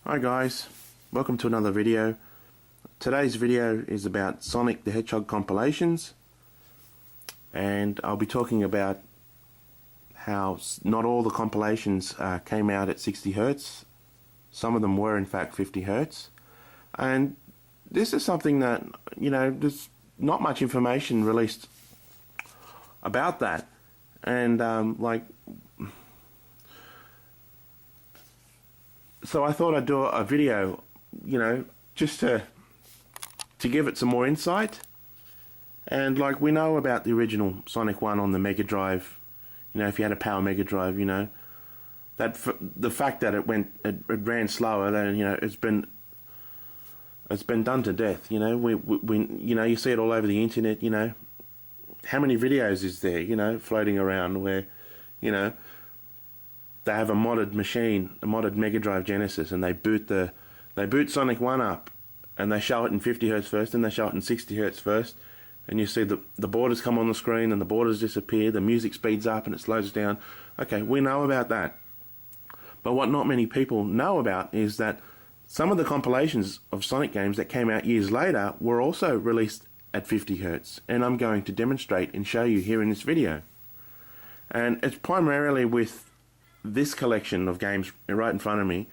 Hi guys, welcome to another video. Today's video is about Sonic the Hedgehog compilations, and I'll be talking about how not all the compilations came out at 60 Hz. Some of them were in fact 50 Hz, and this is something that, you know, there's not much information released about that, and so I thought I'd do a video, you know, just to give it some more insight. And like, we know about the original Sonic 1 on the Mega Drive. You know, if you had a Power Mega Drive, you know, that the fact that it ran slower, then, you know, it's been done to death. You know, we you know, you see it all over the internet. You know, how many videos is there, you know, floating around where, you know, they have a modded machine, a modded Mega Drive Genesis, and they boot Sonic 1 up, and they show it in 50 Hz first, and they show it in 60 Hz first, and you see the borders come on the screen, and the borders disappear, the music speeds up, and it slows down. Okay, we know about that. But what not many people know about is that some of the compilations of Sonic games that came out years later were also released at 50 Hz, and I'm going to demonstrate and show you here in this video. And it's primarily with this collection of games right in front of me,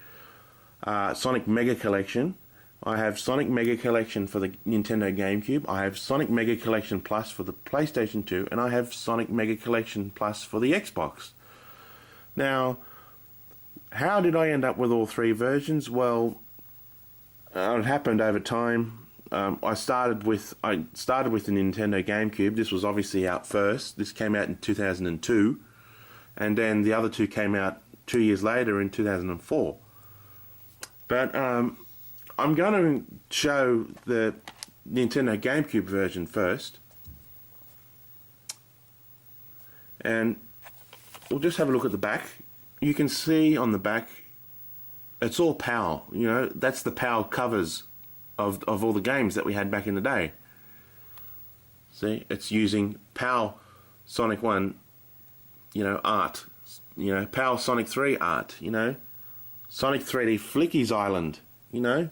Sonic Mega Collection. I have Sonic Mega Collection for the Nintendo GameCube, I have Sonic Mega Collection Plus for the PlayStation 2, and I have Sonic Mega Collection Plus for the Xbox. Now, how did I end up with all three versions? Well, it happened over time. I started with the Nintendo GameCube. This was obviously out first. This came out in 2002. And then the other two came out 2 years later in 2004. But I'm going to show the Nintendo GameCube version first. And we'll just have a look at the back. You can see on the back, it's all PAL. You know, that's the PAL covers of all the games that we had back in the day. See, it's using PAL Sonic 1, you know, art, you know, PAL Sonic 3 art, you know, Sonic 3D Flicky's Island, you know,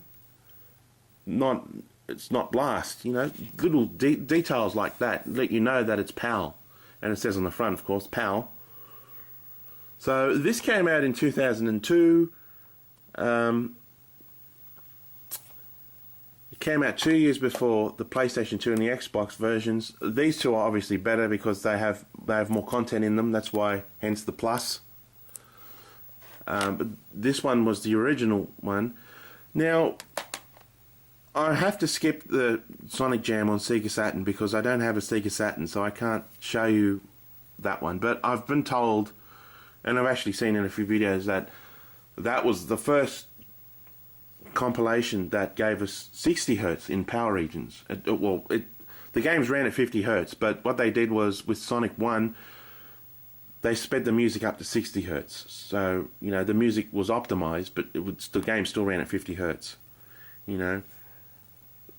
it's not Blast, you know, little details like that let you know that it's PAL, and it says on the front, of course, PAL. So this came out in 2002. It came out 2 years before the PlayStation 2 and the Xbox versions. These two are obviously better because they have more content in them. That's why, hence the plus. But this one was the original one. Now, I have to skip the Sonic Jam on Sega Saturn because I don't have a Sega Saturn, so I can't show you that one. But I've been told, and I've actually seen in a few videos, that that was the first compilation that gave us 60 Hz in power regions. The games ran at 50 Hz, but what they did was, with Sonic 1, they sped the music up to 60 Hz. So, you know, the music was optimized, but the game still ran at 50 Hz. You know,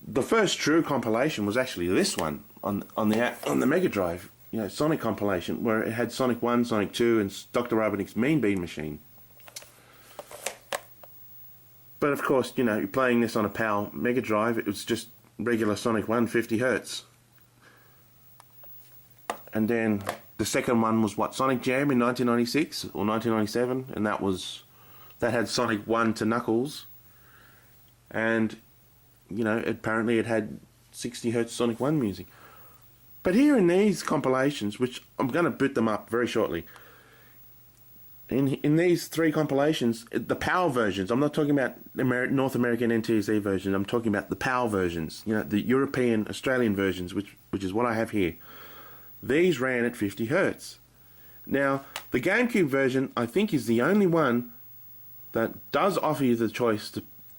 the first true compilation was actually this one on the Mega Drive. You know, Sonic compilation, where it had Sonic 1, Sonic 2, and Dr. Robotnik's Mean Bean Machine. But of course, you know, you're playing this on a PAL Mega Drive, it was just regular Sonic 1, 50 Hz. And then the second one was what, Sonic Jam in 1996 or 1997, and that had Sonic 1 to Knuckles. And, you know, apparently it had 60 Hz Sonic 1 music. But here in these compilations, which I'm going to boot them up very shortly, in these three compilations, the PAL versions, I'm not talking about North American NTSC versions, I'm talking about the PAL versions, you know, the European, Australian versions, which is what I have here. These ran at 50 Hz. Now, the GameCube version, I think, is the only one that does offer you the choice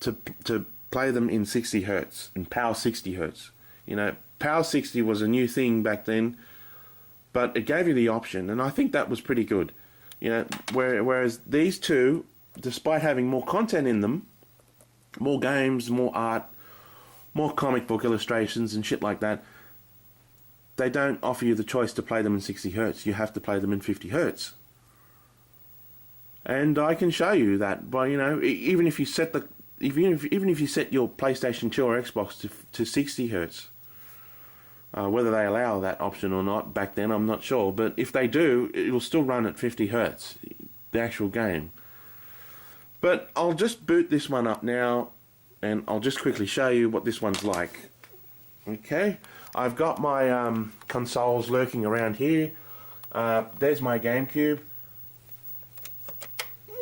to play them in 60 Hz, in PAL 60 Hz. You know, PAL 60 was a new thing back then, but it gave you the option, and I think that was pretty good. You know, whereas these two, despite having more content in them, more games, more art, more comic book illustrations and shit like that, they don't offer you the choice to play them in 60 Hz. You have to play them in 50 Hz. and I can show you that by, you know, even if you set the even if you set your PlayStation 2 or Xbox to 60 hertz. Whether they allow that option or not back then, I'm not sure. But if they do, it will still run at 50 hertz, the actual game. But I'll just boot this one up now, and I'll just quickly show you what this one's like. Okay, I've got my consoles lurking around here. There's my GameCube.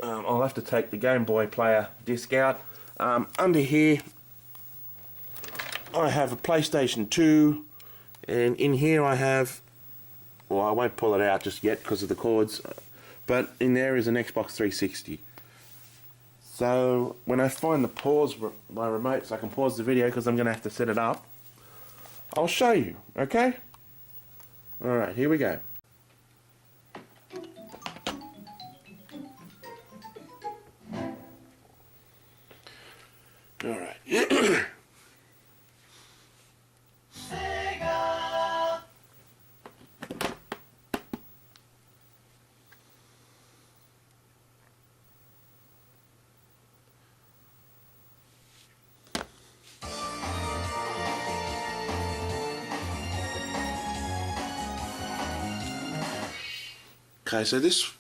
I'll have to take the Game Boy player disc out. Under here, I have a PlayStation 2. And in here I have, well, I won't pull it out just yet because of the cords, but in there is an Xbox 360. So when I find the pause my remotes, I can pause the video because I'm going to have to set it up. I'll show you, okay? Alright, here we go. Alright. Okay, so this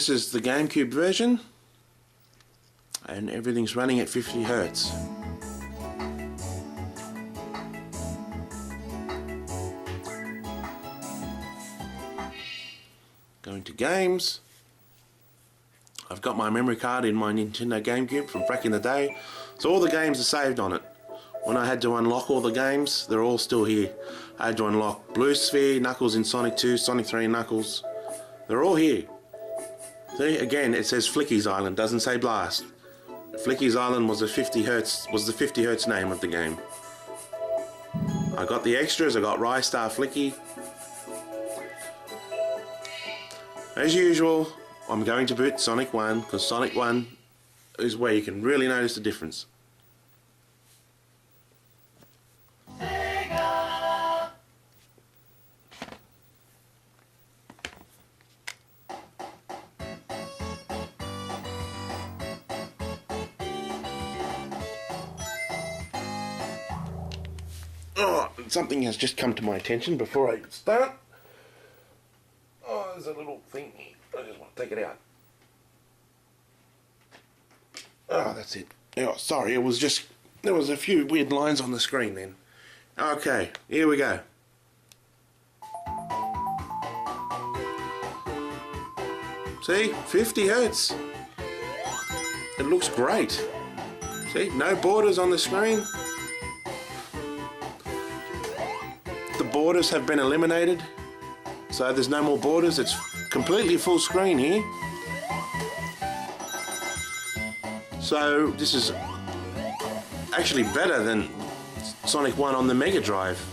is the GameCube version, and everything's running at 50 hertz. Going to games. I've got my memory card in my Nintendo GameCube from back in the day, so all the games are saved on it. When I had to unlock all the games, they're all still here. I had to unlock Blue Sphere, Knuckles in Sonic 2, Sonic 3 Knuckles. They're all here. See, again, it says Flicky's Island, doesn't say Blast. Flicky's Island was the 50 hertz name of the game. I got the extras, I got Rystar Flicky. As usual, I'm going to boot Sonic 1, because Sonic 1 is where you can really notice the difference. Oh, something has just come to my attention before I start. Oh, there's a little thing here. I just want to take it out. Oh, that's it. Oh, sorry, it was just... There was a few weird lines on the screen then. Okay, here we go. See? 50 hertz. It looks great. See? No borders on the screen. The borders have been eliminated, so there's no more borders. It's completely full screen here. So this is actually better than Sonic 1 on the Mega Drive,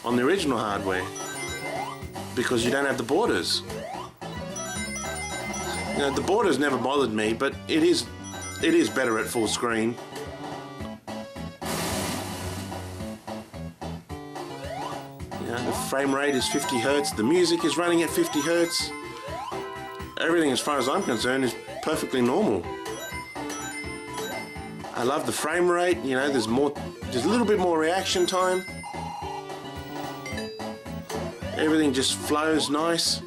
on the original hardware, because you don't have the borders. You know, the borders never bothered me, but it is better at full screen. The frame rate is 50 hertz, the music is running at 50 hertz. Everything, as far as I'm concerned, is perfectly normal. I love the frame rate, you know, there's a little bit more reaction time. Everything just flows nice.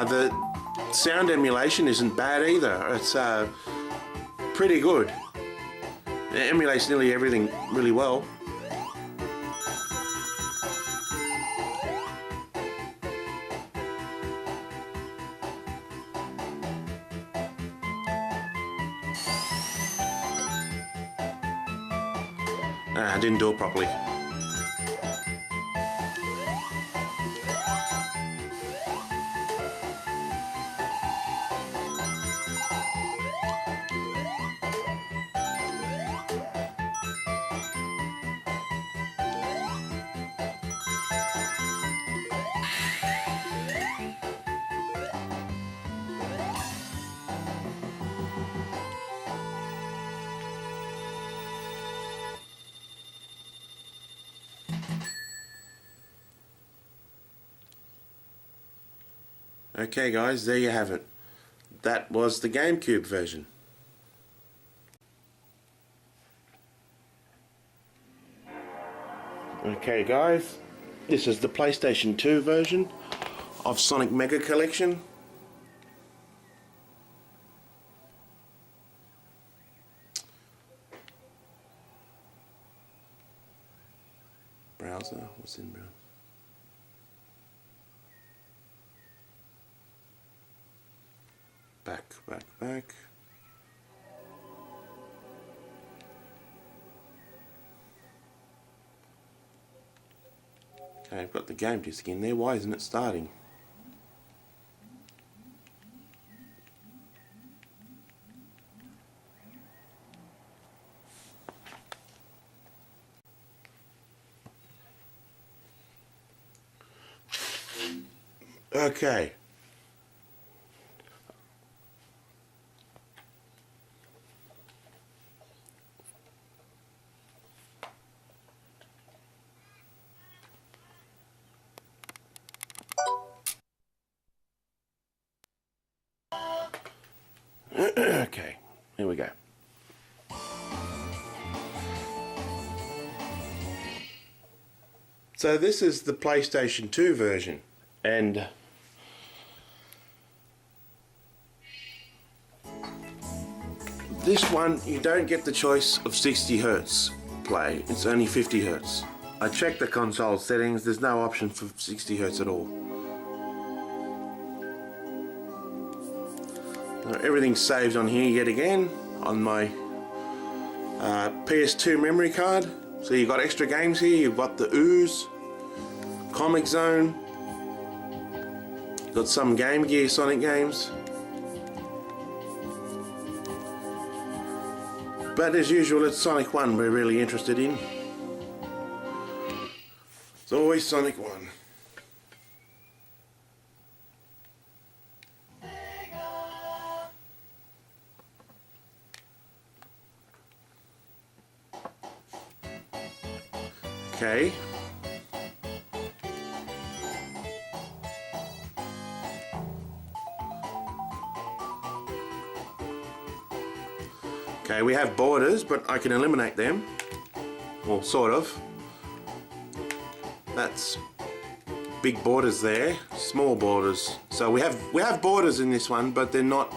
The sound emulation isn't bad either. It's pretty good. It emulates nearly everything really well. I didn't do it properly. Okay guys, there you have it. That was the GameCube version. Okay guys, this is the PlayStation 2 version of Sonic Mega Collection. Browser, what's in browser? Back. Okay, I've got the game disc in there. Why isn't it starting? Okay. Okay, here we go. So this is the PlayStation 2 version, and this one you don't get the choice of 60 Hz play, it's only 50 Hz. I checked the console settings, there's no option for 60 Hz at all. Everything's saved on here yet again on my PS2 memory card. So you've got extra games here, you've got the Ooze, Comic Zone, you've got some Game Gear Sonic games. But as usual, it's Sonic 1 we're really interested in. It's always Sonic 1. Okay. Okay, we have borders, but I can eliminate them. Well, sort of. That's big borders there, small borders. So we have borders in this one, but they're not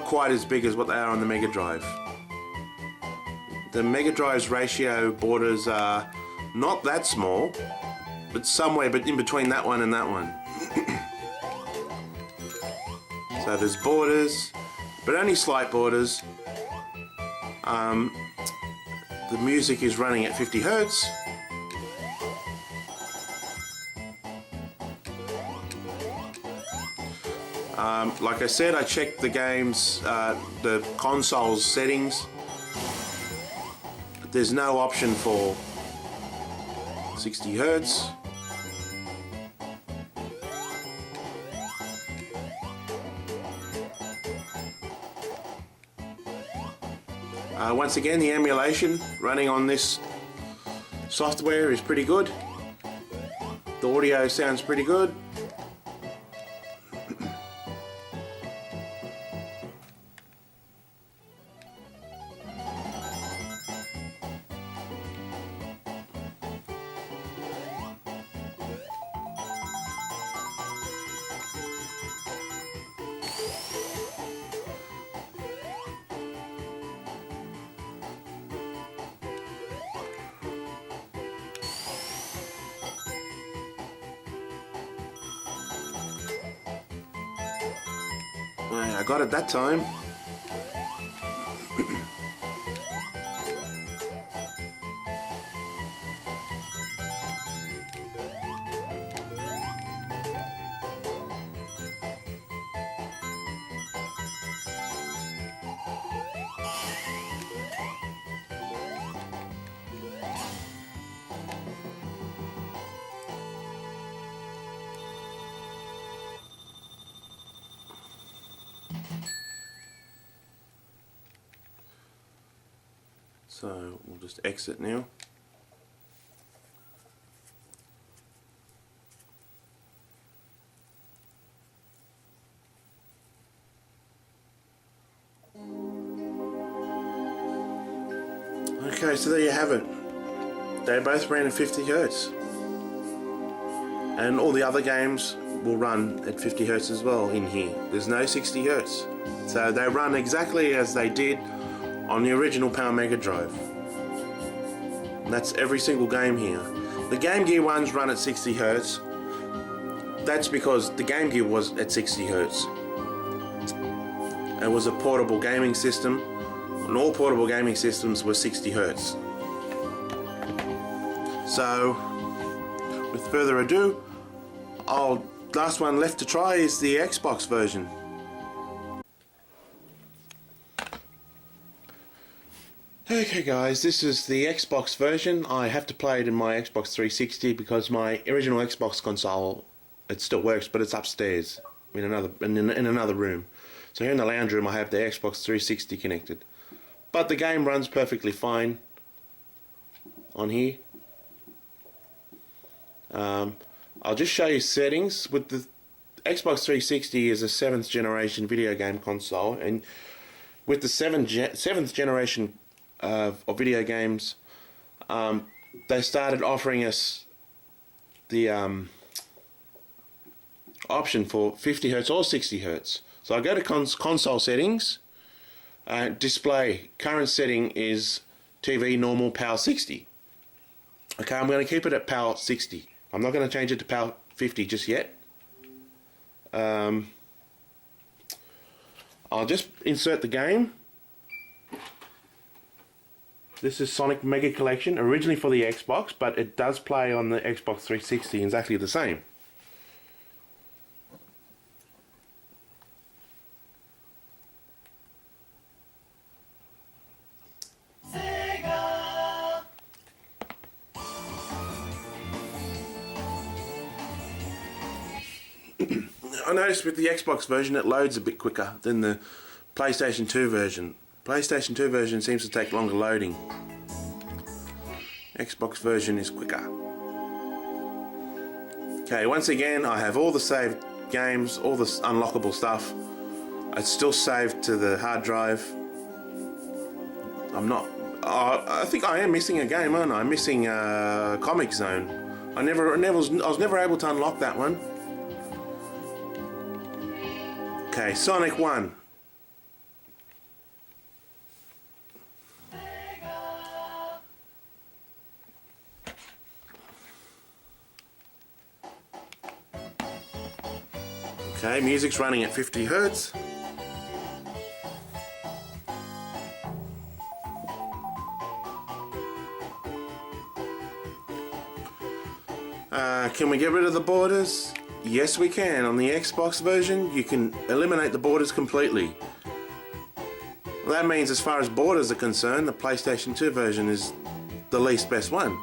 quite as big as what they are on the Mega Drive. The Mega Drive's ratio borders are not that small, but somewhere but in between that one and that one. So there's borders, but only slight borders. The music is running at 50 Hz. Like I said, I checked the game's, the console's settings. There's no option for 60 Hz. Once again, the emulation running on this software is pretty good. The audio sounds pretty good. I got it that time. So we'll just exit now. Okay, so there you have it. They both ran at 50 Hertz. And all the other games will run at 50 Hertz as well in here. There's no 60 Hertz. So they run exactly as they did on the original Power Mega Drive. And that's every single game here. The Game Gear ones run at 60 Hertz. That's because the Game Gear was at 60 Hertz. It was a portable gaming system, and all portable gaming systems were 60 Hertz. So, with further ado, last one left to try is the Xbox version. Okay guys, this is the Xbox version. I have to play it in my Xbox 360 because my original Xbox console, it still works, but it's upstairs in another room. So here in the lounge room I have the Xbox 360 connected. But the game runs perfectly fine on here. I'll just show you settings. With the Xbox 360 is a 7th generation video game console, and with the 7th generation of video games, they started offering us the option for 50 Hertz or 60 Hertz. So I go to console settings, display, current setting is TV normal Power 60. Okay, I'm going to keep it at Power 60. I'm not going to change it to Power 50 just yet. I'll just insert the game. This is Sonic Mega Collection, originally for the Xbox, but it does play on the Xbox 360 exactly the same. SEGA! I noticed with the Xbox version it loads a bit quicker than the PlayStation 2 version. PlayStation 2 version seems to take longer loading. Xbox version is quicker. Okay, once again I have all the saved games, all the unlockable stuff. It's still saved to the hard drive. I think I am missing a game, aren't I? I'm missing Comic Zone. I was never able to unlock that one. Okay, Sonic 1. Okay, music's running at 50 Hertz. Can we get rid of the borders? Yes, we can. On the Xbox version, you can eliminate the borders completely. Well, that means as far as borders are concerned, the PlayStation 2 version is the least best one.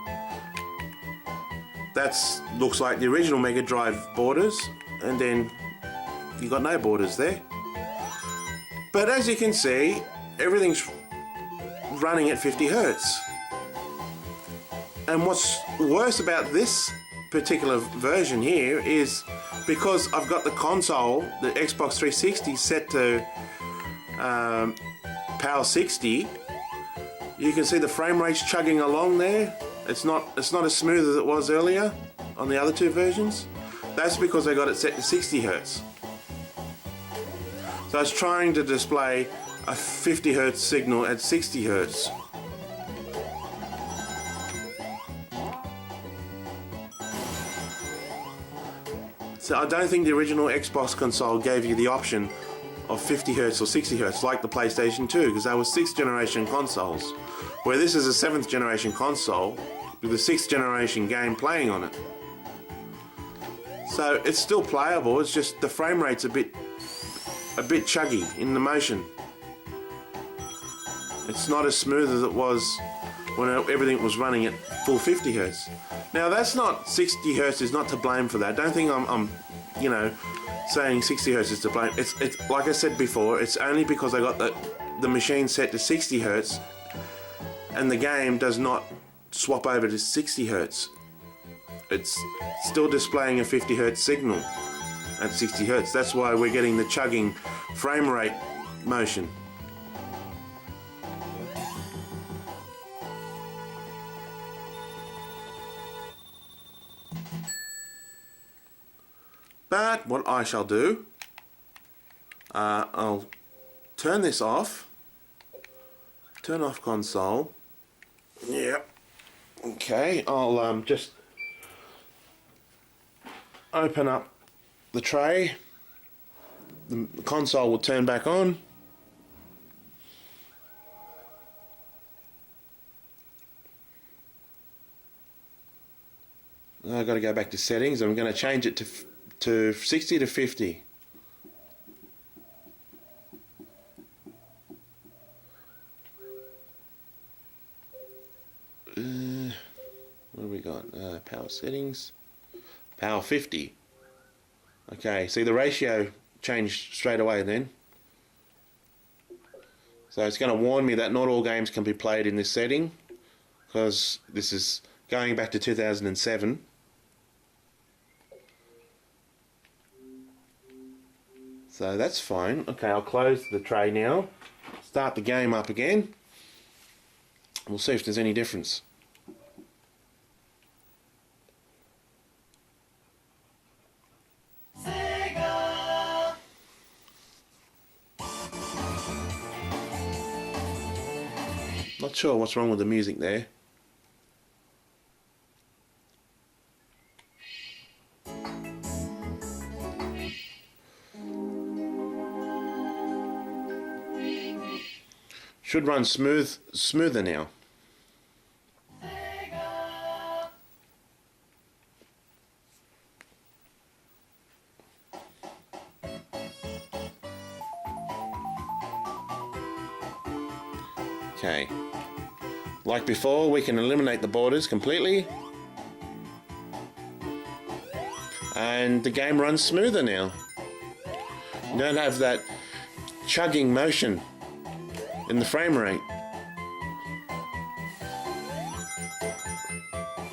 That's looks like the original Mega Drive borders, and then you got no borders there. But as you can see, everything's running at 50 Hertz. And what's worse about this particular version here is because I've got the console, the Xbox 360 set to Power 60, you can see the frame rate's chugging along there. It's not as smooth as it was earlier on the other two versions. That's because I got it set to 60 Hertz. So I was trying to display a 50 Hertz signal at 60 Hertz. So I don't think the original Xbox console gave you the option of 50 Hertz or 60 Hertz like the PlayStation 2, because they were 6th generation consoles, where this is a 7th generation console with a 6th generation game playing on it. So it's still playable, it's just the frame rate's a bit chuggy in the motion. It's not as smooth as it was when everything was running at full 50 Hertz. Now that's not 60 Hertz is not to blame for that. Don't think I'm saying 60 Hertz is to blame. It's like I said before, it's only because I got the machine set to 60 Hertz and the game does not swap over to 60 Hertz. It's still displaying a 50 Hertz signal at 60 Hertz. That's why we're getting the chugging frame rate motion. But what I shall do, I'll turn this off, turn off console. Yep. Okay, I'll just open up the tray. The console will turn back on. I've got to go back to settings. I'm going to change it to 60 to 50. What have we got? Power settings. Power 50. Okay, see the ratio changed straight away then. So it's going to warn me that not all games can be played in this setting, because this is going back to 2007. So that's fine. Okay, I'll close the tray now. Start the game up again. We'll see if there's any difference. SEGA! Not sure what's wrong with the music there. Should run smoother now. Okay. Like before, we can eliminate the borders completely. And the game runs smoother now. You don't have that chugging motion in the frame rate.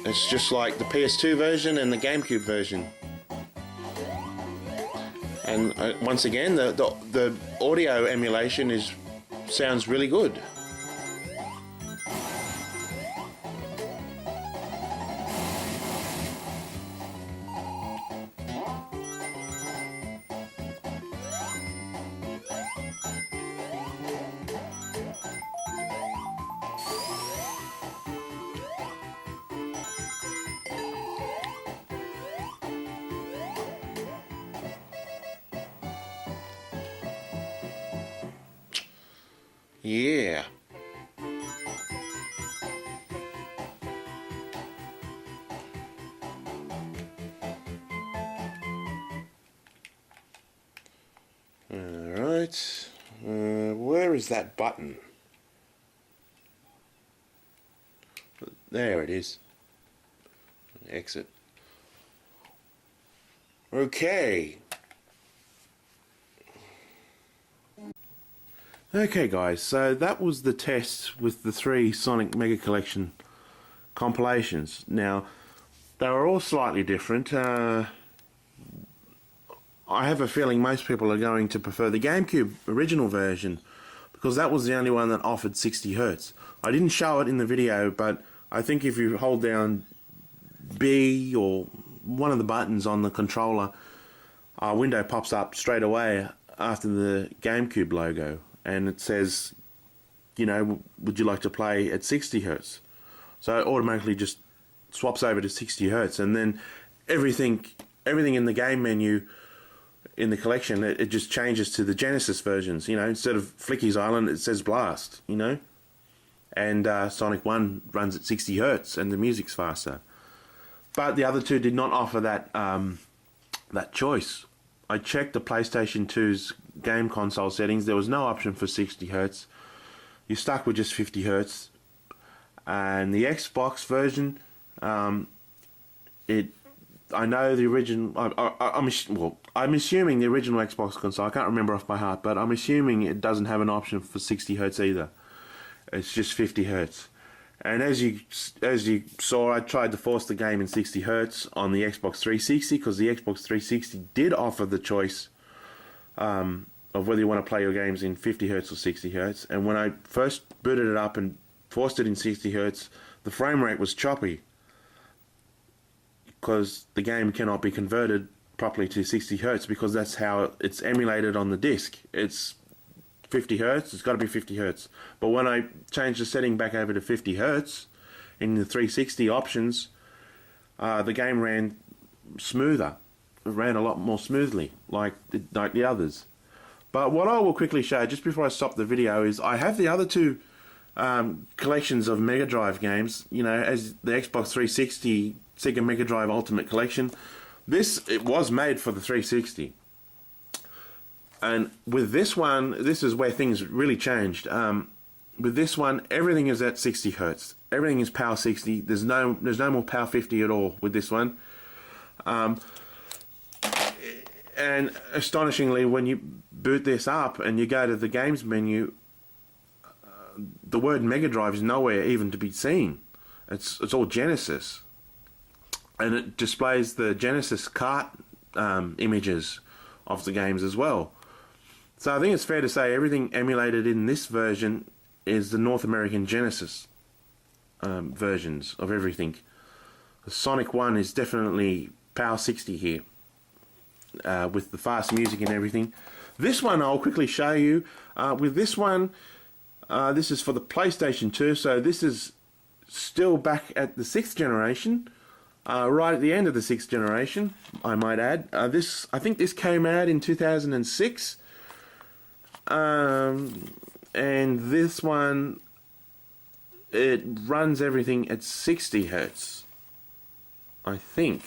It's just like the PS2 version and the GameCube version. And once again, the audio emulation sounds really good. Yeah. Alright. Where is that button? There it is. Exit. Okay. Okay guys, so that was the test with the 3 Sonic Mega Collection compilations. Now, they were all slightly different. I have a feeling most people are going to prefer the GameCube original version, because that was the only one that offered 60 Hz. I didn't show it in the video, but I think if you hold down B or one of the buttons on the controller, a window pops up straight away after the GameCube logo. And it says, you know, would you like to play at 60 Hz? So it automatically just swaps over to 60 Hz, and then everything in the game menu in the collection, it just changes to the Genesis versions. You know, instead of Flicky's Island, it says Blast. You know, and Sonic 1 runs at 60 Hz, and the music's faster. But the other two did not offer that that choice. I checked the PlayStation 2's game console settings. There was no option for 60 Hz. You're stuck with just 50 Hz. And the Xbox version, I know the original. I'm assuming the original Xbox console. I can't remember off by heart, but I'm assuming it doesn't have an option for 60 Hz either. It's just 50 Hz. And as you saw, I tried to force the game in 60 Hz on the Xbox 360, because the Xbox 360 did offer the choice of whether you want to play your games in 50 Hz or 60 Hz. And when I first booted it up and forced it in 60 Hz, the frame rate was choppy, because the game cannot be converted properly to 60 hertz because that's how it's emulated on the disc. It's 50 hertz, it's got to be 50 hertz. But when I changed the setting back over to 50 hertz in the 360 options, the game ran smoother. It ran a lot more smoothly, like the others. But what I will quickly show, just before I stop the video, is I have the other two collections of Mega Drive games, you know, as the Xbox 360 SEGA Mega Drive Ultimate Collection. It was made for the 360. And with this one, this is where things really changed. With this one, everything is at 60 hertz. Everything is Power 60. There's no more Power 50 at all with this one. And astonishingly, when you boot this up and you go to the games menu, the word Mega Drive is nowhere even to be seen. It's all Genesis, and it displays the Genesis cart images of the games as well. So I think it's fair to say everything emulated in this version is the North American Genesis versions of everything. The Sonic 1 is definitely Power 60 here, with the fast music and everything. This one I'll quickly show you. With this one, this is for the PlayStation 2, so this is still back at the 6th generation, right at the end of the 6th generation, I might add. I think this came out in 2006. And this one, it runs everything at 60 hertz, I think.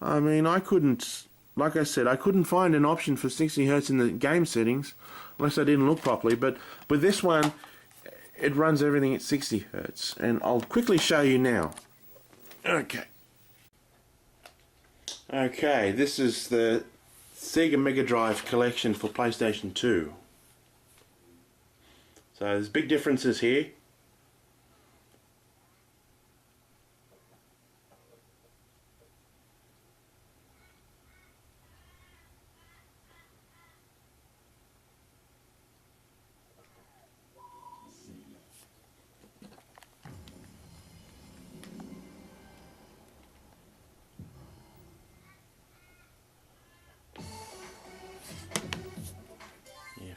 I mean, like I said, I couldn't find an option for 60 hertz in the game settings unless I didn't look properly. But with this one, it runs everything at 60 hertz, and I'll quickly show you now. Okay, this is the SEGA Mega Drive collection for PlayStation 2. So there's big differences here.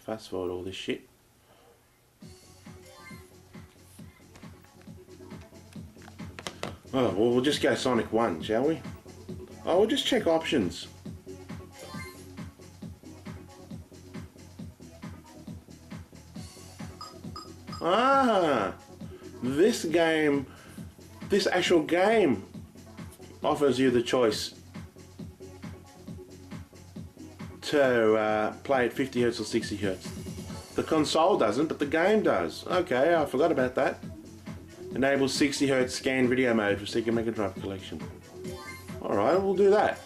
Fast forward all this shit. Oh, well, we'll just go Sonic 1, shall we? Oh, we'll just check options. This actual game offers you the choice to play at 50 hertz or 60 hertz. The console doesn't, but the game does. Okay, I forgot about that. Enables 60 hertz scan video mode for SEGA Mega Drive collection. Alright, we'll do that.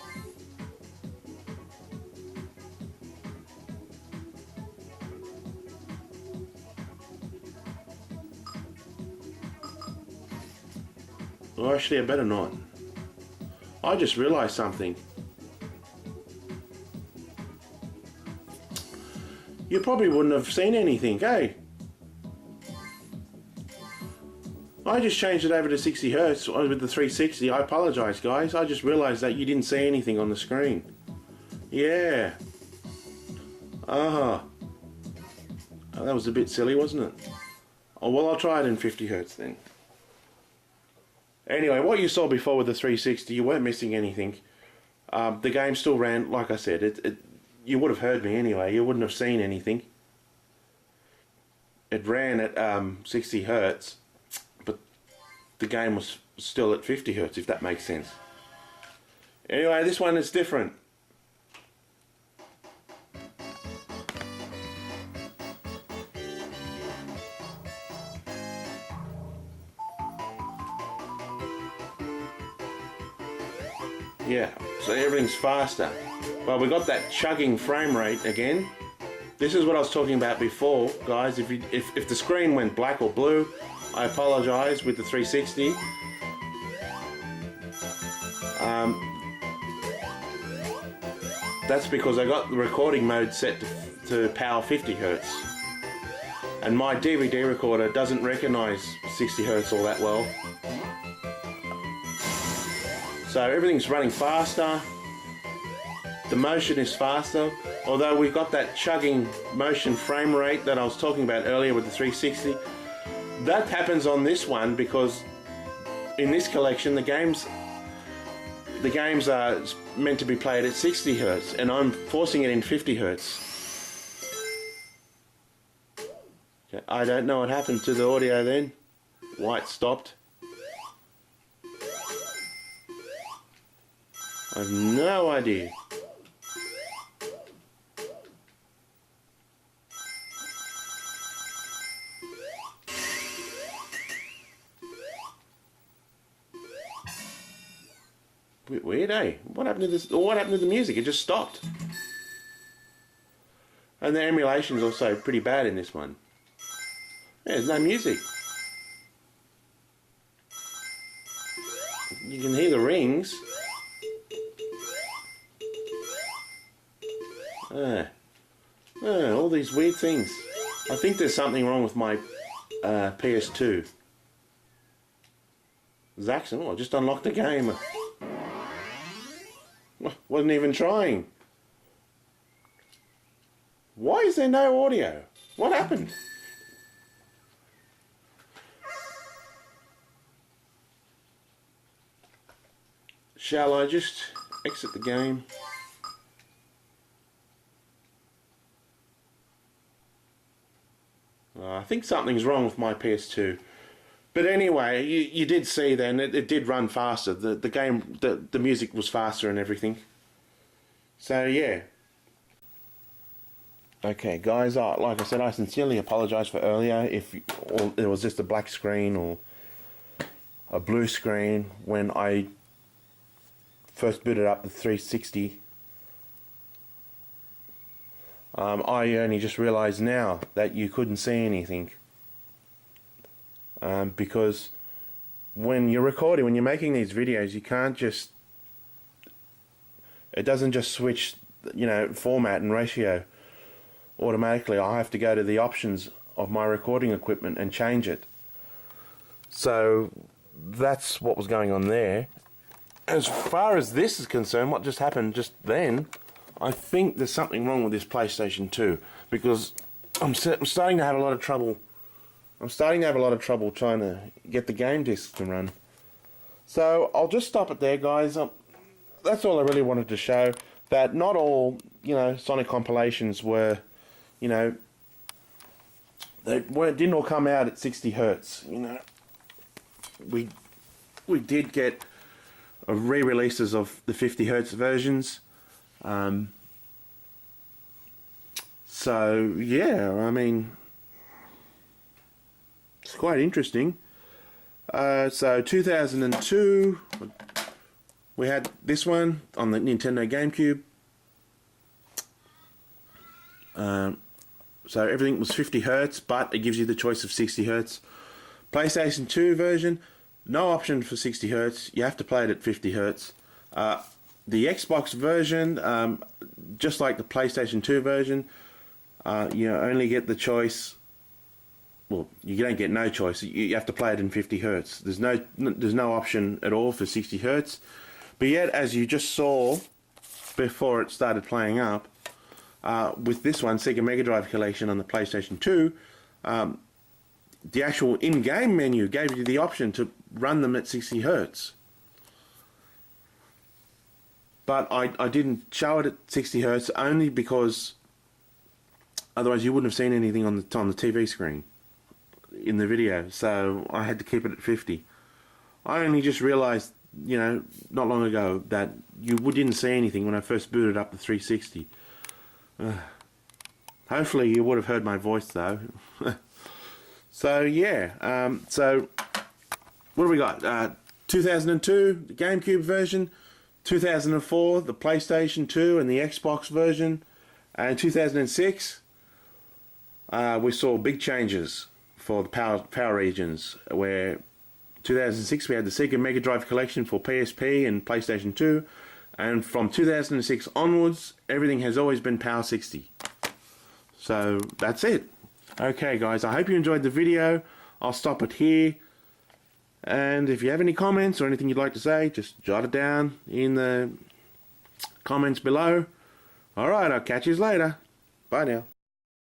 Well, actually, I better not. I just realised something. You probably wouldn't have seen anything, eh? I just changed it over to 60 hertz with the 360. I apologise, guys. I just realised that you didn't see anything on the screen. Yeah. Oh, that was a bit silly, wasn't it? Oh, well, I'll try it in 50 hertz then. Anyway, what you saw before with the 360, you weren't missing anything. The game still ran, like I said, you would have heard me anyway, you wouldn't have seen anything. It ran at 60 hertz, but the game was still at 50 hertz, if that makes sense. Anyway, this one is different. Yeah, so everything's faster. Well, we got that chugging frame rate again. This is what I was talking about before, guys. If the screen went black or blue, I apologise with the 360. That's because I got the recording mode set to power 50 hertz. And my DVD recorder doesn't recognise 60 hertz all that well. So everything's running faster. The motion is faster, although we've got that chugging motion frame rate that I was talking about earlier with the 360. That happens on this one because in this collection the games are meant to be played at 60 Hertz and I'm forcing it in 50 Hertz. Okay, I don't know what happened to the audio then. Why it stopped. I have no idea. Weird, eh? What happened to this? Or what happened to the music? It just stopped. And the emulation's also pretty bad in this one. Yeah, there's no music. You can hear the rings. All these weird things. I think there's something wrong with my PS2. Zaxxon, I just unlocked the game. Wasn't even trying. Why is there no audio? What happened? Shall I just exit the game? I think something's wrong with my PS2. But anyway, you did see then, it did run faster. The game, the music was faster and everything. So yeah. Okay guys, like I said, I sincerely apologise for earlier if it was just a black screen or a blue screen when I first booted up the 360. I only just realised now that you couldn't see anything. Because when you're recording, when you're making these videos, you can't just, it doesn't just switch, format and ratio automatically. I have to go to the options of my recording equipment and change it. So that's what was going on there. As far as this is concerned, what just happened just then, I think there's something wrong with this PlayStation 2 because I'm starting to have a lot of trouble. I'm starting to have a lot of trouble trying to get the game disc to run. So I'll just stop it there, guys. That's all I really wanted to show. That not all, Sonic compilations were, they didn't all come out at 60 Hertz. We did get re-releases of the 50 Hertz versions. So yeah, I mean, it's quite interesting. So 2002, we had this one on the Nintendo GameCube. So everything was 50 Hertz, but it gives you the choice of 60 Hertz. PlayStation 2 version, no option for 60 Hertz. You have to play it at 50 Hertz. The Xbox version, just like the PlayStation 2 version, you only get the choice. Well, you don't get no choice. You have to play it in 50 Hertz. There's no option at all for 60 Hertz. But yet, as you just saw before it started playing up, with this one, SEGA Mega Drive collection on the PlayStation 2, the actual in-game menu gave you the option to run them at 60 Hertz. But I didn't show it at 60 Hertz only because otherwise you wouldn't have seen anything on the TV screen in the video, so I had to keep it at 50. I only just realised, not long ago that you didn't see anything when I first booted up the 360. Hopefully you would have heard my voice though. So yeah, so what do we got? 2002, the GameCube version. 2004, the PlayStation 2 and the Xbox version. And 2006, we saw big changes for the power regions, where 2006 we had the SEGA Mega Drive collection for PSP and PlayStation 2, and from 2006 onwards everything has always been Power 60. So that's it. Okay guys, I hope you enjoyed the video. I'll stop it here, And if you have any comments or anything you'd like to say, just jot it down in the comments below. Alright, I'll catch you later. Bye now.